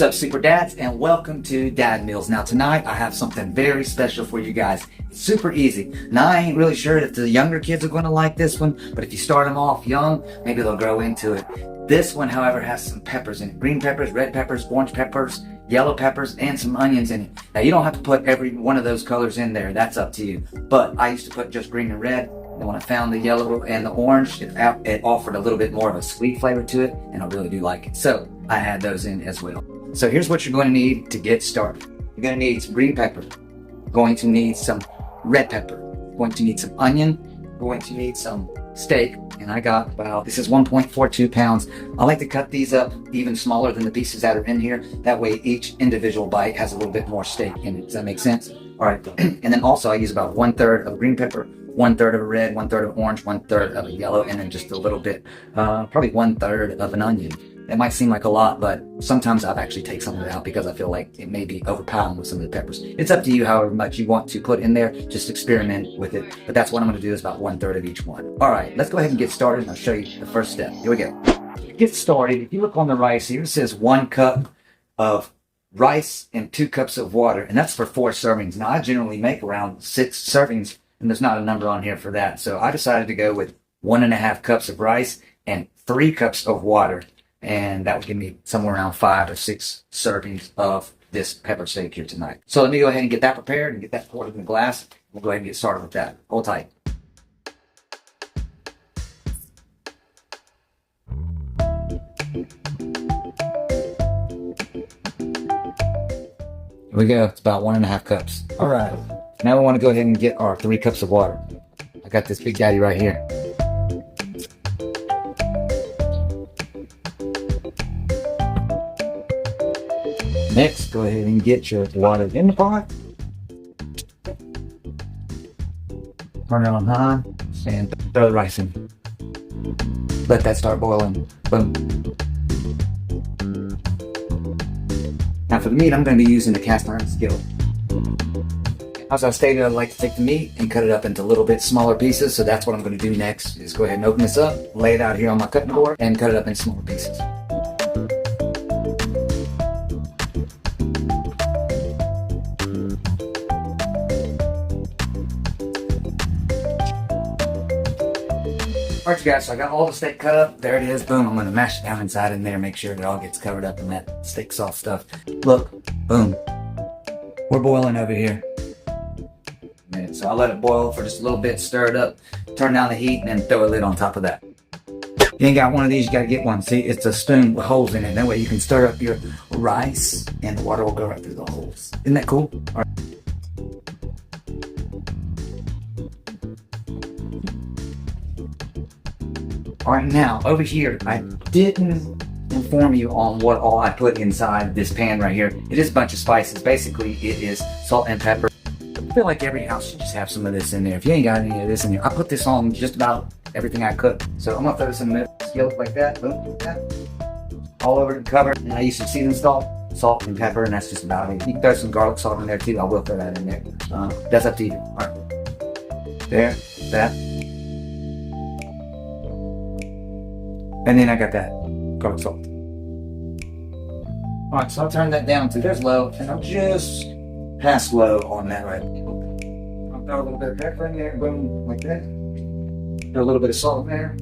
What's up, Super Dads, and welcome to Dad Meals. Now tonight I have something very special for you guys. It's super easy. Now I ain't really sure if the younger kids are going to like this one, but if you start them off young, maybe they'll grow into it. This one, however, has some peppers in it. Green peppers, red peppers, orange peppers, yellow peppers, and some onions in it. Now you don't have to put every one of those colors in there. That's up to you. But I used to put just green and red. And when I found the yellow and the orange, it offered a little bit more of a sweet flavor to it, and I really do like it. So I had those in as well. So here's what you're going to need to get started. You're going to need some green pepper. You're going to need some red pepper. You're going to need some onion. You're going to need some steak. And I got about, this is 1.42 pounds. I like to cut these up even smaller than the pieces that are in here. That way each individual bite has a little bit more steak in it. Does that make sense? All right. And then also I use about 1/3 of green pepper, 1/3 of red, 1/3 of orange, 1/3 of a yellow, and then just a little bit, probably 1/3 of an onion. It might seem like a lot, but sometimes I've actually taken some of it out because I feel like it may be overpowering with some of the peppers. It's up to you however much you want to put in there. Just experiment with it. But that's what I'm going to do, is about 1/3 of each one. All right, let's go ahead and get started, and I'll show you the first step. Here we go. To get started, if you look on the rice here, it says 1 cup of rice and 2 cups of water, and that's for 4 servings. Now, I generally make around 6 servings, and there's not a number on here for that. So I decided to go with 1.5 cups of rice and 3 cups of water. And that would give me somewhere around 5 or 6 servings of this pepper steak here tonight. So let me go ahead and get that prepared and get that poured in the glass. We'll go ahead and get started with that. Hold tight. Here we go. It's about 1.5 cups. All right. Now we want to go ahead and get our 3 cups of water. I got this big daddy right here. Next, go ahead and get your water in the pot. Turn it on high and throw the rice in. Let that start boiling. Boom. Now for the meat, I'm going to be using the cast iron skillet. As I stated, I like to take the meat and cut it up into a little bit smaller pieces. So that's what I'm going to do next, is go ahead and open this up, lay it out here on my cutting board, and cut it up in smaller pieces. Alright you guys, so I got all the steak cut up. There it is, boom. I'm going to mash it down inside in there, make sure it all gets covered up in that steak sauce stuff. Look, boom. We're boiling over here. So I'll let it boil for just a little bit, stir it up, turn down the heat, and then throw a lid on top of that. If you ain't got one of these, you got to get one. See, it's a spoon with holes in it. That way you can stir up your rice and the water will go right through the holes. Isn't that cool? All right. All right, now over here, I didn't inform you on what all I put inside this pan right here. It is a bunch of spices. Basically, it is salt and pepper. I feel like every house should just have some of this in there. If you ain't got any of this in there, I put this on just about everything I cook. So I'm gonna throw this in the skillet like that, boom, like that, all over the cover. And I use some seasoning salt and pepper, and that's just about it. You can throw some garlic salt in there too. I will throw that in there. That's up to you. All right, there, that. And then I got that garlic salt. All right, so I'll turn that down to there's low, and I'll just pass low on that right now. I'll throw a little bit of pepper in there, boom, like that. Throw a little bit of salt in there.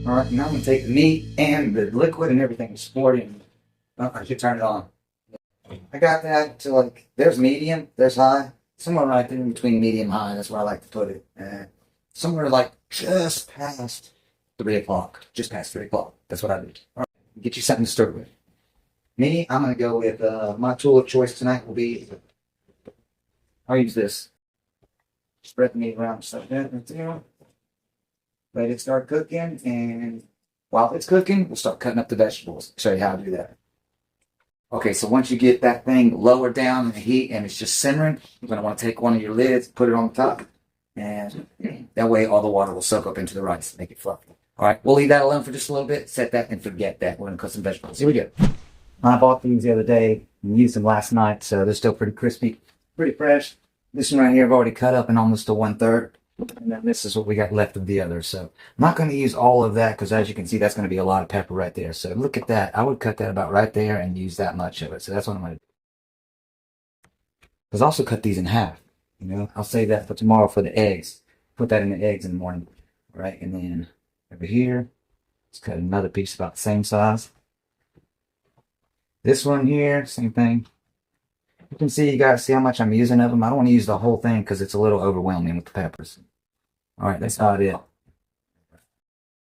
All right, now I'm gonna take the meat and the liquid and everything and pour it in. I should turn it on. I got that to like, there's medium, there's high. Somewhere right there in between medium and high, that's where I like to put it. Somewhere like just past 3 o'clock, just past 3 o'clock. That's what I do. All right, get you something to stir with. Me, I'm going to go with, my tool of choice tonight will be, I'll use this. Spread the meat around just like that right there. Let it start cooking, and while it's cooking, we'll start cutting up the vegetables. Show you how to do that. Okay, so once you get that thing lowered down in the heat and it's just simmering, you're going to want to take one of your lids, put it on the top, and that way all the water will soak up into the rice, make it fluffy. All right, we'll leave that alone for just a little bit, set that and forget that. We're going to cook some vegetables. Here we go. I bought these the other day and used them last night, so they're still pretty crispy, pretty fresh. This one right here I've already cut up in almost to 1/3. And then this is what we got left of the other. So I'm not going to use all of that because as you can see, that's going to be a lot of pepper right there. So look at that. I would cut that about right there and use that much of it. So that's what I'm going to do. Because I also cut these in half. You know, I'll save that for tomorrow for the eggs. Put that in the eggs in the morning. Right, and then over here, let's cut another piece about the same size. This one here, same thing. You can see, you guys see how much I'm using of them. I don't want to use the whole thing because it's a little overwhelming with the peppers. All right, that's about it.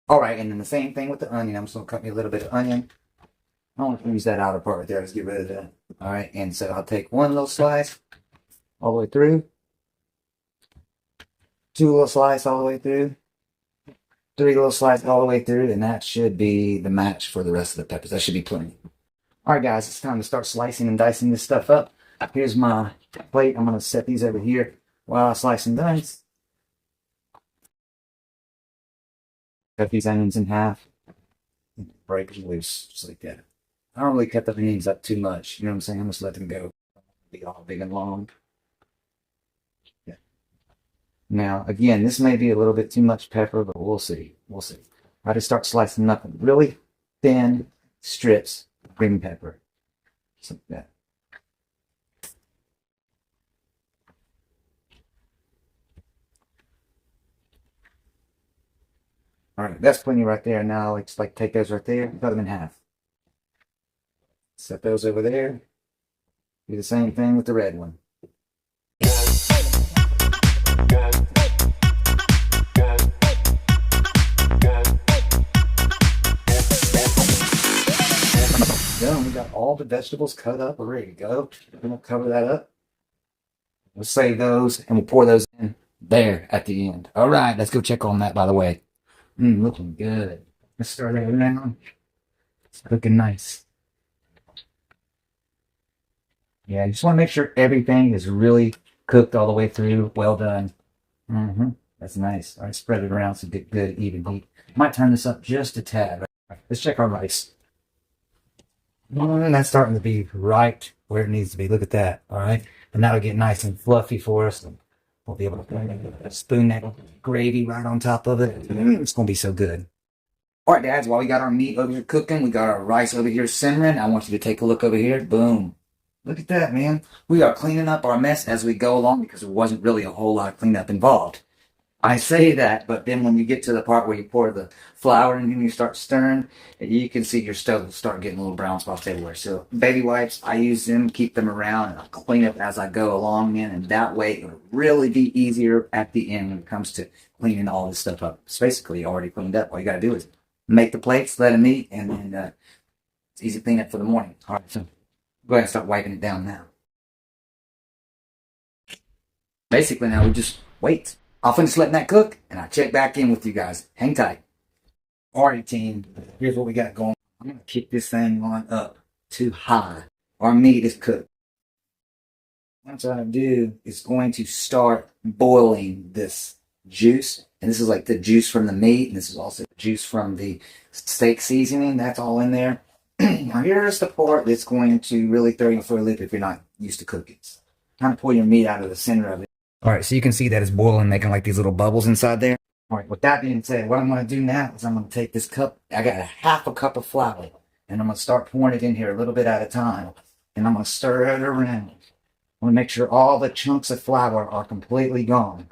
All right, and then the same thing with the onion. I'm just going to cut me a little bit of onion. I don't want to use that outer part right there. Let's get rid of that. All right, and so I'll take one little slice all the way through. Two little slices all the way through. Three little slices all the way through, and that should be the match for the rest of the peppers. That should be plenty. All right, guys, it's time to start slicing and dicing this stuff up. Here's my plate. I'm going to set these over here while I slice and dice. Cut these onions in half. Break them loose, just like that. I don't really cut the onions up too much. You know what I'm saying? I'm just let them go. Be all big and long. Yeah. Now, again, this may be a little bit too much pepper, but we'll see. We'll see. I just start slicing up in really thin strips of green pepper. Just like that. All right, that's plenty right there. Now, let's like take those right there, cut them in half. Set those over there. Do the same thing with the red one. Done. We got all the vegetables cut up. We're ready to go. We're gonna cover that up. We'll save those and we'll pour those in there at the end. All right, let's go check on that. By the way, looking good. Let's start that around. It's looking nice. Yeah, you just want to make sure everything is really cooked all the way through. Well done. That's nice. All right, spread it around so get good even heat. Might turn this up just a tad. All right, let's check our rice. And that's starting to be right where it needs to be. Look at that. All right. And that'll get nice and fluffy for us. And we'll be able to spoon that gravy right on top of it. It's going to be so good. All right, dads, while we got our meat over here cooking, we got our rice over here simmering. I want you to take a look over here. Boom. Look at that, man. We are cleaning up our mess as we go along because there wasn't really a whole lot of cleanup involved. I say that, but then when you get to the part where you pour the flour and then you start stirring, you can see your stove will start getting a little brown spots everywhere. So baby wipes, I use them, keep them around, and I'll clean up as I go along, man. And that way it'll really be easier at the end when it comes to cleaning all this stuff up. It's basically already cleaned up. All you got to do is make the plates, let them eat, and then it's easy cleanup for the morning. All right, so go ahead and start wiping it down now. Basically now we just wait. I'll finish letting that cook, and I'll check back in with you guys. Hang tight. All right, team. Here's what we got going. I'm going to kick this thing on up to high. Our meat is cooked. What I'm going to do is going to start boiling this juice. And this is like the juice from the meat, and this is also the juice from the steak seasoning. That's all in there. Now, here's the part that's going to really throw you for a loop if you're not used to cooking. Kind of pull your meat out of the center of it. All right, so you can see that it's boiling, making like these little bubbles inside there. All right, with that being said, what I'm going to do now is I'm going to take this cup. I got a half a cup of flour, and I'm going to start pouring it in here a little bit at a time. And I'm going to stir it around. I want to make sure all the chunks of flour are completely gone.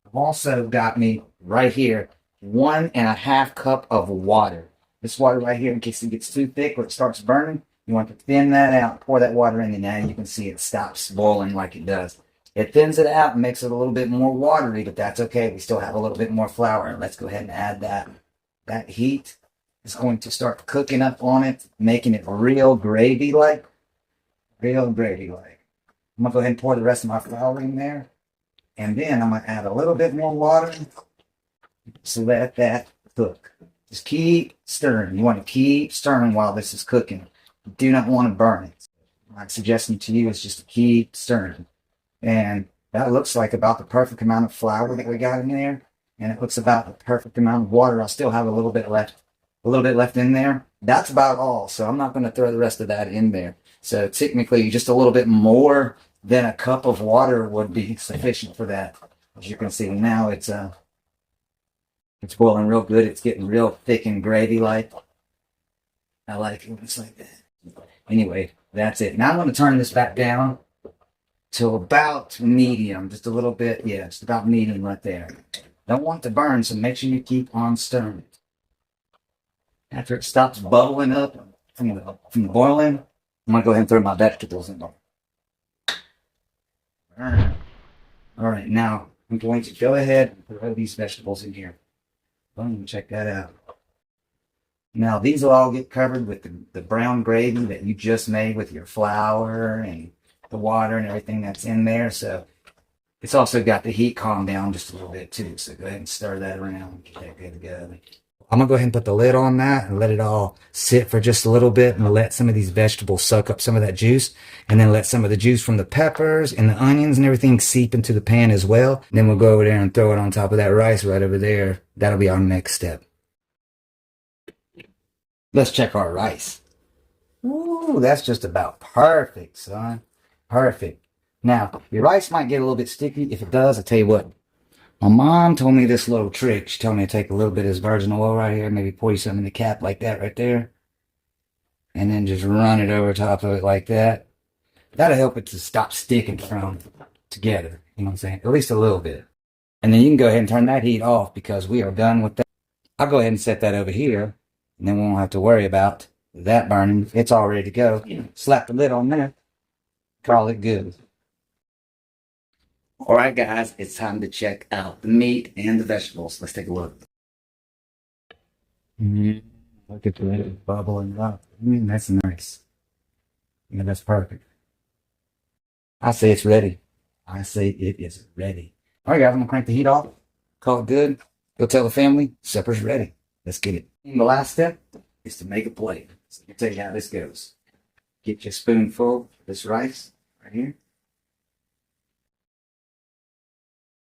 I've also got me right here 1.5 cups of water. This water right here, in case it gets too thick or it starts burning, you want to thin that out, pour that water in, and now you can see it stops boiling like it does. It thins it out and makes it a little bit more watery, but that's okay. We still have a little bit more flour. Let's go ahead and add that. That heat is going to start cooking up on it, making it real gravy-like. Real gravy-like. I'm going to go ahead and pour the rest of my flour in there. And then I'm going to add a little bit more water. So let that cook. Just keep stirring. You want to keep stirring while this is cooking. You do not want to burn it. My suggestion to you is just to keep stirring. And that looks like about the perfect amount of flour that we got in there. And it looks about the perfect amount of water. I still have a little bit left in there. That's about all. So I'm not going to throw the rest of that in there. So technically just a little bit more than a cup of water would be sufficient for that. As you can see now, it's boiling real good. It's getting real thick and gravy-like. I like it when it's like that. Anyway, that's it. Now I'm going to turn this back down to about medium, just a little bit. Yeah, just about medium right there. Don't want to burn, so make sure you keep on stirring it. After it stops bubbling up from the boiling, I'm going to go ahead and throw my vegetables in there. All right, now I'm going to go ahead and throw these vegetables in here. Boom, check that out. Now, these will all get covered with the brown gravy that you just made with your flour and the water and everything that's in there. So it's also got the heat calmed down just a little bit too. So go ahead and stir that around. Get that good to go. I'm going to go ahead and put the lid on that and let it all sit for just a little bit and let some of these vegetables soak up some of that juice, and then let some of the juice from the peppers and the onions and everything seep into the pan as well. And then we'll go over there and throw it on top of that rice right over there. That'll be our next step. Let's check our rice. Ooh, that's just about perfect, son. Perfect. Now, your rice might get a little bit sticky. If it does, I'll tell you what. My mom told me this little trick. She told me to take a little bit of this virgin oil right here, maybe pour you some in the cap like that right there, and then just run it over top of it like that. That'll help it to stop sticking from together. You know what I'm saying? At least a little bit. And then you can go ahead and turn that heat off because we are done with that. I'll go ahead and set that over here, and then we won't have to worry about that burning. It's all ready to go. Slap the lid on there. Call it good. All right, guys, it's time to check out the meat and the vegetables. Let's take a look. Look at that bubbling up. That's nice. Yeah, that's perfect. I say it's ready. I say it is ready. All right, guys, I'm going to crank the heat off. Call it good. Go tell the family, supper's ready. Let's get it. And the last step is to make a plate. So I'll tell you how this goes. Get your spoonful of this rice right here.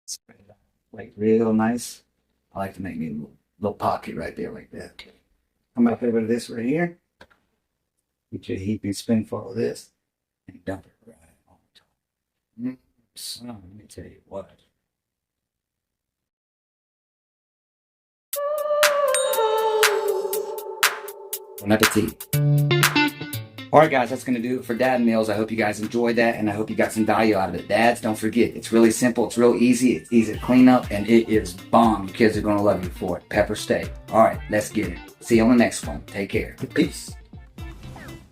Spread it out like real nice. I like to make me a little pocket right there like that. Come back over to this right here. Get your heaping spoonful of this and dump it right on top. Son, let me tell you what. Bon appetit. Alright guys, that's going to do it for Dad Meals. I hope you guys enjoyed that, and I hope you got some value out of it. Dads, don't forget, it's really simple, it's real easy, it's easy to clean up, and it is bomb. Your kids are going to love you for it. Pepper steak. Alright, let's get it. See you on the next one. Take care. Peace.